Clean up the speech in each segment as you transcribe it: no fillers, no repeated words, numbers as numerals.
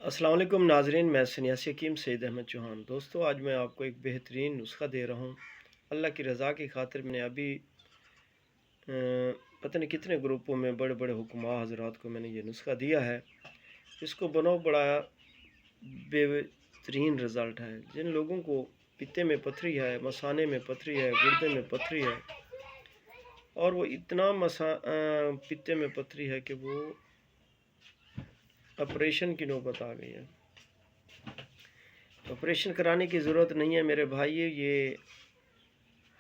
अस्सलाम वालेकुम नाजरीन, मैं सन्यासी हकीम सैयद अहमद चौहान। दोस्तों, आज मैं आपको एक बेहतरीन नुस्खा दे रहा हूँ। अल्लाह की रज़ा की खातिर मैंने अभी पता नहीं कितने ग्रुपों में बड़े बड़े हुक्मा हज़रात को मैंने ये नुस्खा दिया है। इसको बनाओ, बड़ा बेहतरीन रिज़ल्ट है। जिन लोगों को पित्ते में पथरी है, मसाने में पथरी है, गुर्दे में पथरी है और वो इतना पित्ते में पथरी है कि वो ऑपरेशन की नौबत आ गई है। ऑपरेशन कराने की ज़रूरत नहीं है मेरे भाई। ये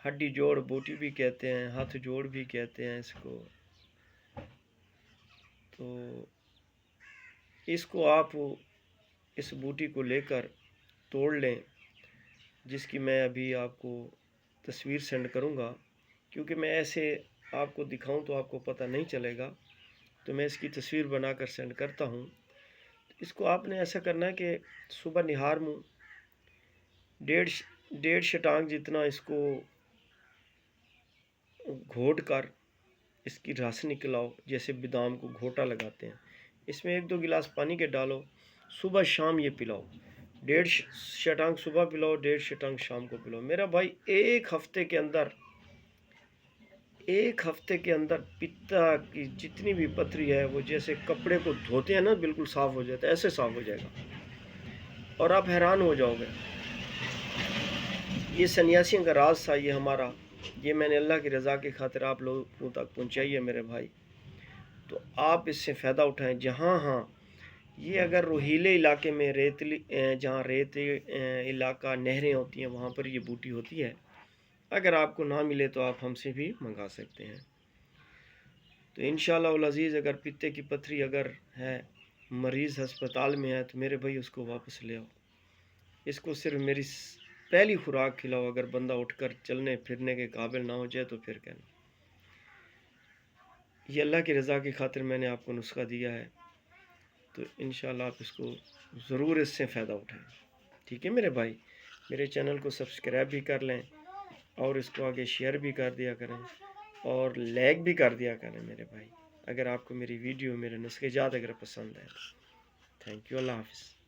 हड्डी जोड़ बूटी भी कहते हैं, हाथ जोड़ भी कहते हैं इसको। तो इसको आप इस बूटी को लेकर तोड़ लें, जिसकी मैं अभी आपको तस्वीर सेंड करूंगा। क्योंकि मैं ऐसे आपको दिखाऊं तो आपको पता नहीं चलेगा, तो मैं इसकी तस्वीर बनाकर सेंड करता हूं। इसको आपने ऐसा करना है कि सुबह निहार मुँह डेढ़ शटांग जितना इसको घोट कर इसकी रस निकलाओ, जैसे बादाम को घोटा लगाते हैं। इसमें 1-2 गिलास पानी के डालो, सुबह शाम ये पिलाओ। 1.5 शटांग सुबह पिलाओ, 1.5 शटांग शाम को पिलाओ। मेरा भाई एक हफ्ते के अंदर पित्ता की जितनी भी पथरी है वो जैसे कपड़े को धोते हैं ना, बिल्कुल साफ़ हो जाता है, ऐसे साफ़ हो जाएगा और आप हैरान हो जाओगे। ये सन्यासियों का राज था, ये हमारा, ये मैंने अल्लाह की रज़ा की खातिर आप लोगों तक पहुँचाई है मेरे भाई। तो आप इससे फ़ायदा उठाएं। ये अगर रोहीले इलाके में रेतली जहाँ रेत इलाका नहरें होती हैं वहाँ पर ये बूटी होती है। अगर आपको ना मिले तो आप हमसे भी मंगा सकते हैं। तो इंशाअल्लाह उल अज़ीज़, अगर पित्ते की पथरी अगर है, मरीज़ अस्पताल में है, तो मेरे भाई उसको वापस ले आओ। इसको सिर्फ मेरी पहली खुराक खिलाओ। अगर बंदा उठकर चलने फिरने के काबिल ना हो जाए तो फिर कहना। ये अल्लाह की रज़ा की खातिर मैंने आपको नुस्खा दिया है, तो इंशाअल्लाह आप इसको ज़रूर इससे फ़ायदा उठाएं। ठीक है मेरे भाई, मेरे चैनल को सब्सक्राइब भी कर लें और इसको आगे शेयर भी कर दिया करें और लाइक भी कर दिया करें मेरे भाई, अगर आपको मेरी वीडियो, मेरे नुस्खे ज़्यादा अगर पसंद है। Thank you. अल्लाह हाफ़िज़।